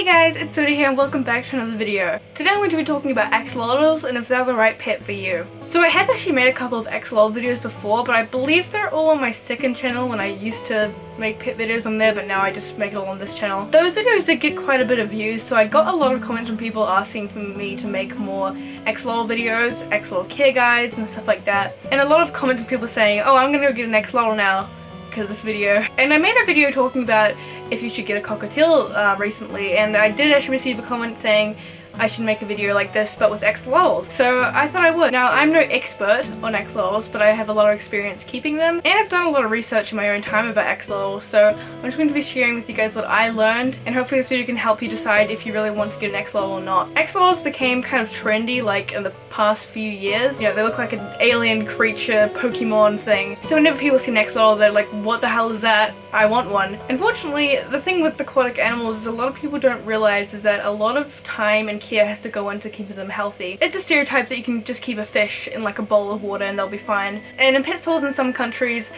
Hey guys, it's Soda here and welcome back to another video. Today I'm going to be talking about axolotls and if they're the right pet for you. So I have actually made a couple of axolotl videos before, but I believe they're all on my second channel when I used to make pet videos on there, but now I just make it all on this channel. Those videos did get quite a bit of views, so I got a lot of comments from people asking for me to make more axolotl videos, axolotl care guides and stuff like that. And a lot of comments from people saying, oh, I'm gonna go get an axolotl now because of this video. And I made a video talking about if you should get a cockatiel recently, and I did actually receive a comment saying I should make a video like this but with axolotls. So I thought I would. Now I'm no expert on axolotls, but I have a lot of experience keeping them, and I've done a lot of research in my own time about axolotls, so I'm just going to be sharing with you guys what I learned, and hopefully this video can help you decide if you really want to get an axolotl or not. Axolotls became kind of trendy like in the past few years. You know, they look like an alien creature Pokemon thing. So whenever people see an axolotl, they're like, what the hell is that? I want one. Unfortunately, the thing with aquatic animals is a lot of people don't realize is that a lot of time and care has to go into keeping them healthy. It's a stereotype that you can just keep a fish in like a bowl of water and they'll be fine. And in pet stores in some countries,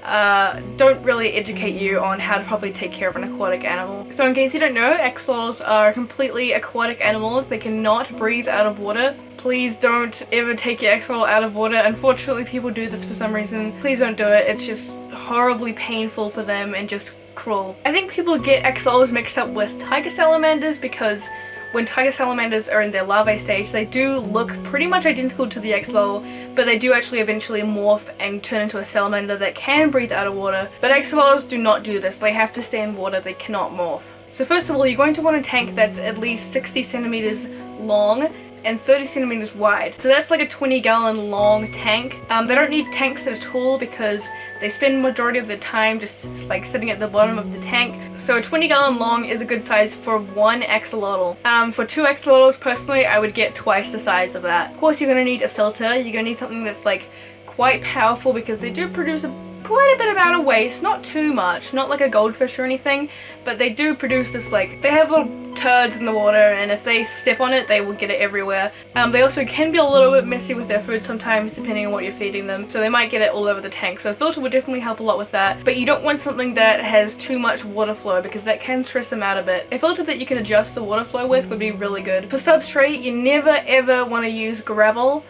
don't really educate you on how to properly take care of an aquatic animal. So in case you don't know, axolotls are completely aquatic animals. They cannot breathe out of water. Please don't ever take your axolotl out of water. Unfortunately, people do this for some reason. Please don't do it. It's just horribly painful for them and just cruel. I think people get axolotls mixed up with tiger salamanders because when tiger salamanders are in their larvae stage, they do look pretty much identical to the axolotl, but they do actually eventually morph and turn into a salamander that can breathe out of water. But axolotls do not do this. They have to stay in water. They cannot morph. So first of all, you're going to want a tank that's at least 60 centimeters long and 30 centimeters wide. So that's like a 20-gallon long tank. They don't need tanks at all because they spend majority of their time just like sitting at the bottom of the tank. So a 20-gallon long is a good size for one axolotl. For two axolotls, personally, I would get twice the size of that. Of course, you're gonna need a filter. You're gonna need something that's like quite powerful because they do produce quite a bit amount of waste, not too much, not like a goldfish or anything, but they do produce this, like, they have little turds in the water, and if they step on it, they will get it everywhere. They also can be a little bit messy with their food sometimes, depending on what you're feeding them, so they might get it all over the tank. So a filter would definitely help a lot with that, but you don't want something that has too much water flow because that can stress them out a bit. A filter that you can adjust the water flow with would be really good. For substrate, you never ever want to use gravel.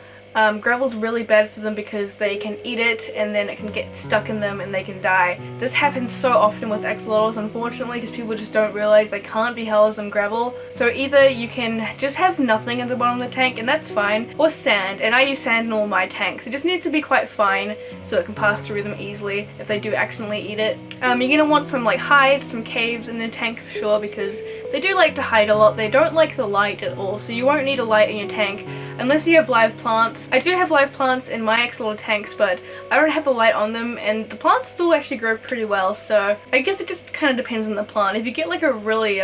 Gravel's really bad for them because they can eat it and then it can get stuck in them and they can die. This happens so often with axolotls, unfortunately, because people just don't realize they can't be housed in gravel. So either you can just have nothing at the bottom of the tank, and that's fine, or sand, and I use sand in all my tanks. It just needs to be quite fine so it can pass through them easily if they do accidentally eat it. You're gonna want some like hide, some caves in the tank for sure, because they do like to hide a lot. They don't like the light at all, so you won't need a light in your tank unless you have live plants. I do have live plants in my axolotl tanks, but I don't have a light on them, and the plants still actually grow pretty well, so I guess it just kind of depends on the plant. If you get like a really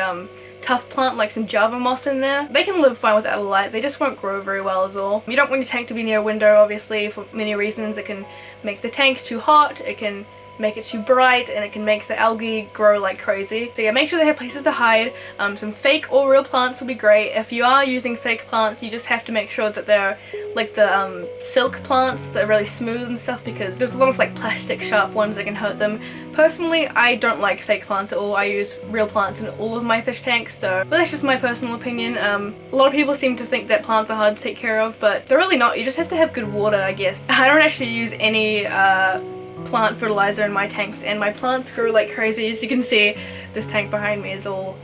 tough plant like some Java moss in there, they can live fine without a light. They just won't grow very well is all. You don't want your tank to be near a window, obviously, for many reasons. It can make the tank too hot, it can make it too bright, and it can make the algae grow like crazy. So yeah, make sure they have places to hide. Some fake or real plants will be great. If you are using fake plants, you just have to make sure that they're like the silk plants that are really smooth and stuff, because there's a lot of like plastic sharp ones that can hurt them. Personally, I don't like fake plants at all. I use real plants in all of my fish tanks, but that's just my personal opinion. A lot of people seem to think that plants are hard to take care of, but they're really not. You just have to have good water, I guess. I don't actually use any plant fertilizer in my tanks, and my plants grow like crazy. As you can see, this tank behind me is all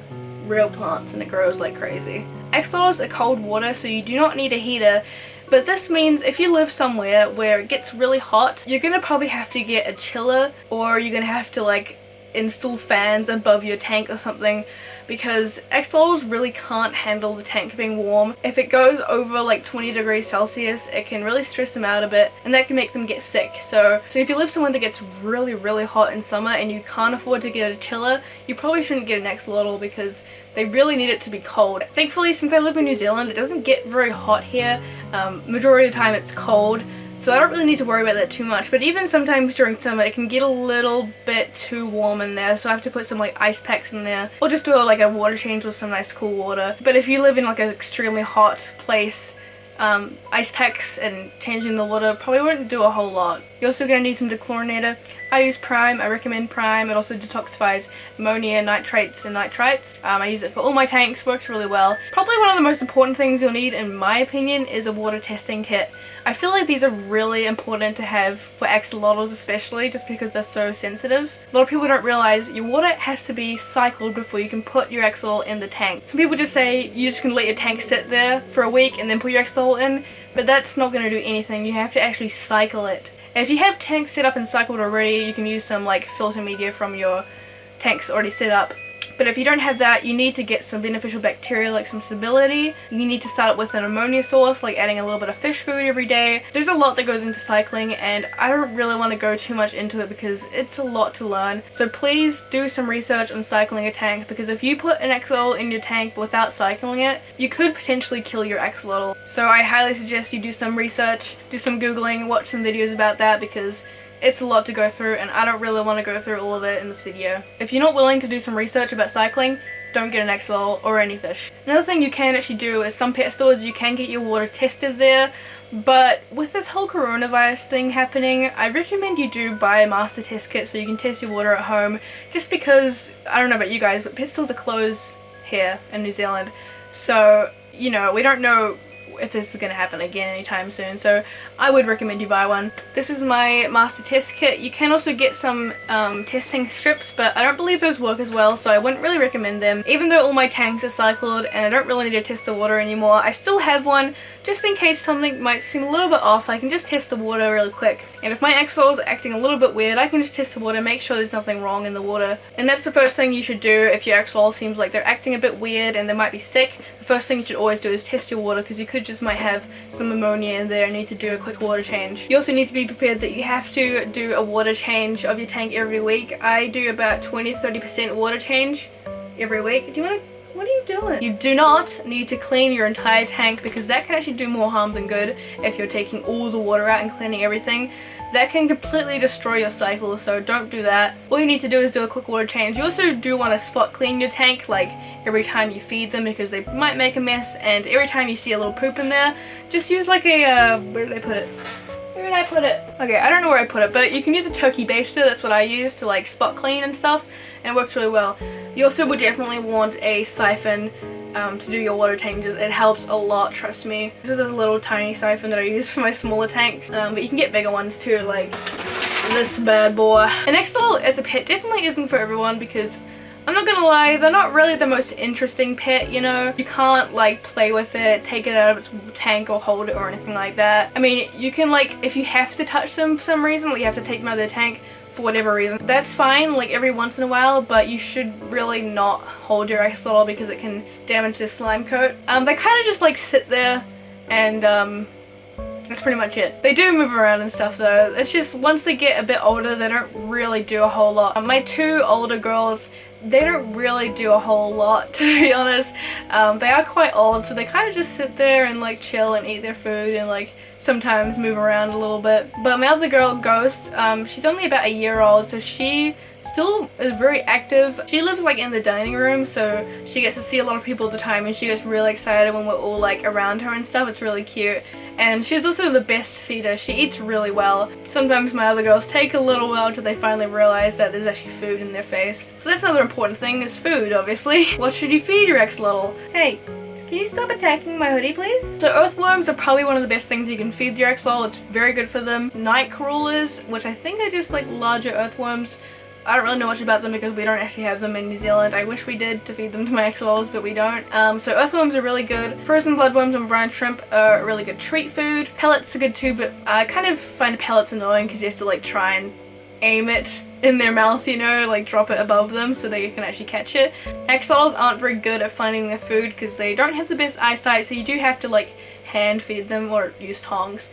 real plants and it grows like crazy. Axolotls are cold water, so you do not need a heater, but this means if you live somewhere where it gets really hot, you're gonna probably have to get a chiller, or you're gonna have to like install fans above your tank or something, because axolotls really can't handle the tank being warm. If it goes over like 20 degrees Celsius, it can really stress them out a bit, and that can make them get sick. So if you live somewhere that gets really hot in summer and you can't afford to get a chiller, you probably shouldn't get an axolotl because they really need it to be cold. Thankfully, since I live in New Zealand, it doesn't get very hot here. Majority of the time it's cold, so I don't really need to worry about that too much. But even sometimes during summer, it can get a little bit too warm in there, so I have to put some like ice packs in there, or just do like a water change with some nice cool water. But if you live in like an extremely hot place, ice packs and changing the water probably won't do a whole lot. You're also going to need some dechlorinator. I use Prime. I recommend Prime. It also detoxifies ammonia, nitrates, and nitrites. I use it for all my tanks. Works really well. Probably one of the most important things you'll need, in my opinion, is a water testing kit. I feel like these are really important to have for axolotls, especially just because they're so sensitive. A lot of people don't realize your water has to be cycled before you can put your axolotl in the tank. Some people just say you just can let your tank sit there for a week and then put your axolotl in, but that's not going to do anything. You have to actually cycle it. And if you have tanks set up and cycled already, you can use some like filter media from your tanks already set up. But if you don't have that, you need to get some beneficial bacteria like some stability. You need to start with an ammonia source, like adding a little bit of fish food every day. There's a lot that goes into cycling, and I don't really want to go too much into it because it's a lot to learn. So please do some research on cycling a tank, because if you put an axolotl in your tank without cycling it, you could potentially kill your axolotl. So I highly suggest you do some research, do some googling, watch some videos about that, because it's a lot to go through and I don't really want to go through all of it in this video. If you're not willing to do some research about cycling, don't get an axolotl or any fish. Another thing you can actually do is some pet stores you can get your water tested there, but with this whole coronavirus thing happening, I recommend you do buy a master test kit so you can test your water at home, just because, I don't know about you guys, but pet stores are closed here in New Zealand, so you know, we don't know if this is going to happen again anytime soon, so I would recommend you buy one. This is my master test kit. You can also get some testing strips, but I don't believe those work as well, so I wouldn't really recommend them. Even though all my tanks are cycled and I don't really need to test the water anymore, I still have one just in case something might seem a little bit off. I can just test the water really quick, and if my axolotls are acting a little bit weird, I can just test the water, make sure there's nothing wrong in the water. And that's the first thing you should do if your axolotl seems like they're acting a bit weird and they might be sick. The first thing you should always do is test your water, because you could just might have some ammonia in there and need to do a quick water change. You also need to be prepared that you have to do a water change of your tank every week. I do about 20-30% water change every week. What are you doing? You do not need to clean your entire tank, because that can actually do more harm than good if you're taking all the water out and cleaning everything. That can completely destroy your cycle, so don't do that. All you need to do is do a quick water change. You also do want to spot clean your tank, like every time you feed them, because they might make a mess, and every time you see a little poop in there, just use like a, where did I put it? Where did I put it? Okay, I don't know where I put it, but you can use a turkey baster. That's what I use to like spot clean and stuff, and it works really well. You also would definitely want a siphon to do your water changes. It helps a lot, trust me. This is a little tiny siphon that I use for my smaller tanks, but you can get bigger ones too, like this bad boy. An axolotl as a pet definitely isn't for everyone, because I'm not gonna lie, they're not really the most interesting pet, you know? You can't like play with it, take it out of its tank or hold it or anything like that. I mean, you can like, if you have to touch them for some reason, like you have to take them out of their tank for whatever reason, that's fine, like every once in a while, but you should really not hold your axolotl because it can damage their slime coat. They kind of just like sit there, and that's pretty much it. They do move around and stuff though. It's just once they get a bit older, they don't really do a whole lot. My two older girls, they don't really do a whole lot, to be honest. They are quite old, so they kind of just sit there and like chill and eat their food and like sometimes move around a little bit. But my other girl, Ghost, she's only about a year old, so she still is very active. She lives like in the dining room, so she gets to see a lot of people at the time, and she gets really excited when we're all like around her and stuff. It's really cute. And she's also the best feeder. She eats really well. Sometimes my other girls take a little while until they finally realize that there's actually food in their face. So that's another important thing, is food, obviously. What should you feed your axolotl? Hey, can you stop attacking my hoodie, please? So earthworms are probably one of the best things you can feed your axolotl. It's very good for them. Night crawlers, which I think are just like larger earthworms. I don't really know much about them because we don't actually have them in New Zealand. I wish we did to feed them to my axolotls, but we don't. So earthworms are really good. Frozen bloodworms and brine shrimp are a really good treat food. Pellets are good too, but I kind of find pellets annoying because you have to like try and aim it in their mouth, you know, like drop it above them so they can actually catch it. Axolotls aren't very good at finding their food because they don't have the best eyesight, so you do have to like hand feed them or use tongs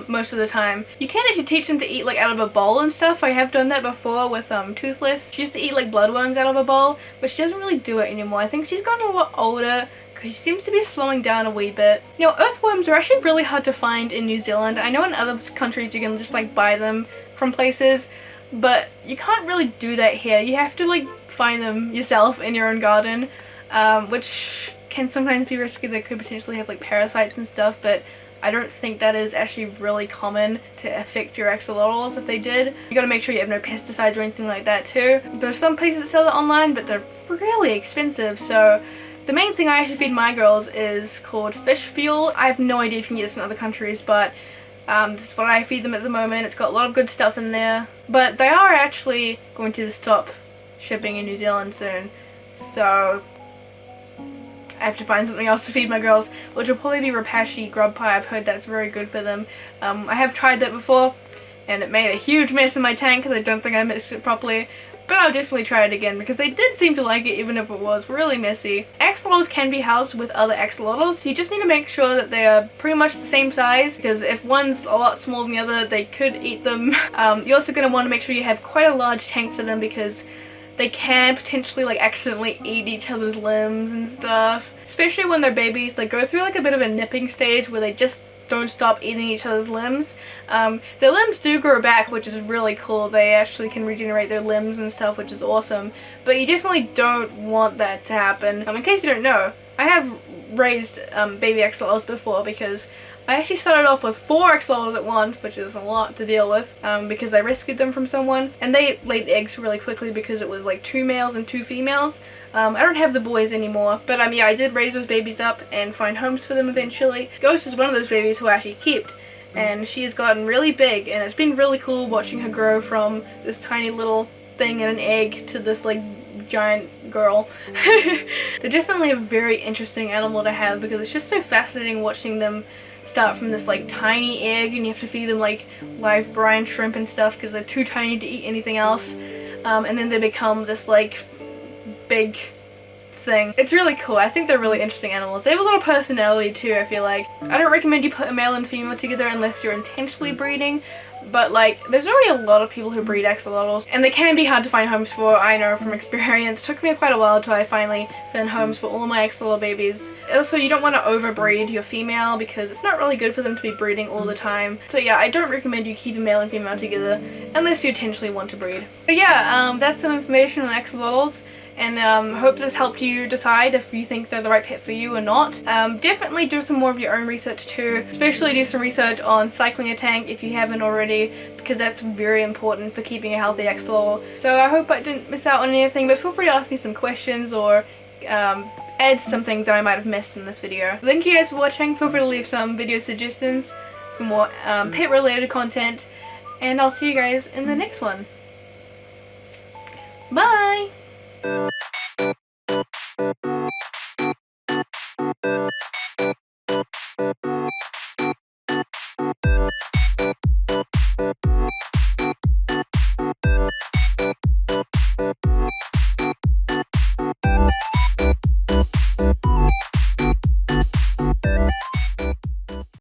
most of the time. You can actually teach them to eat like out of a bowl and stuff. I have done that before with Toothless. She used to eat like bloodworms out of a bowl, but she doesn't really do it anymore. I think she's gotten a lot older because she seems to be slowing down a wee bit. You know, earthworms are actually really hard to find in New Zealand. I know in other countries you can just like buy them from places, but you can't really do that here. You have to like find them yourself in your own garden, which can sometimes be risky. They could potentially have like parasites and stuff, but I don't think that is actually really common to affect your axolotls. If they did, you gotta make sure you have no pesticides or anything like that too. There's some places that sell it online, but they're really expensive, so the main thing I actually feed my girls is called fish fuel. I have no idea if you can get this in other countries, but this is what I feed them at the moment. It's got a lot of good stuff in there, but they are actually going to stop shipping in New Zealand soon, so I have to find something else to feed my girls, which will probably be Rapashi grub pie. I've heard that's very good for them. I have tried that before, and it made a huge mess in my tank because I don't think I mixed it properly. But I'll definitely try it again because they did seem to like it even if it was really messy. Axolotls can be housed with other axolotls. You just need to make sure that they are pretty much the same size, because if one's a lot smaller than the other, they could eat them. You're also going to want to make sure you have quite a large tank for them, because they can potentially like accidentally eat each other's limbs and stuff. Especially when they're babies, they go through like a bit of a nipping stage where they just don't stop eating each other's limbs. Their limbs do grow back, which is really cool. They actually can regenerate their limbs and stuff, which is awesome. But you definitely don't want that to happen. In case you don't know, I have raised baby axolotls before, because I actually started off with 4 axolotls at once, which is a lot to deal with, because I rescued them from someone, and they laid eggs really quickly because it was like 2 males and 2 females. I don't have the boys anymore, but yeah, I did raise those babies up and find homes for them eventually. Ghost is one of those babies who I actually kept, and she has gotten really big, and it's been really cool watching her grow from this tiny little thing in an egg to this like giant girl. They're definitely a very interesting animal to have, because it's just so fascinating watching them start from this like tiny egg, and you have to feed them like live brine shrimp and stuff because they're too tiny to eat anything else, and then they become this like big thing. It's really cool. I think they're really interesting animals. They have a lot of personality too, I feel like. I don't recommend you put a male and female together unless you're intentionally breeding, but like there's already a lot of people who breed axolotls, and they can be hard to find homes for. I know from experience. It took me quite a while until I finally found homes for all my axolotl babies. Also, you don't want to overbreed your female because it's not really good for them to be breeding all the time. So yeah, I don't recommend you keep a male and female together unless you intentionally want to breed. But yeah, that's some information on axolotls. And hope this helped you decide if you think they're the right pet for you or not. Definitely do some more of your own research too, especially do some research on cycling a tank if you haven't already, because that's very important for keeping a healthy axolotl. So I hope I didn't miss out on anything, but feel free to ask me some questions or add some things that I might have missed in this video. Thank you guys for watching. Feel free to leave some video suggestions for more pet related content, and I'll see you guys in the next one. Bye!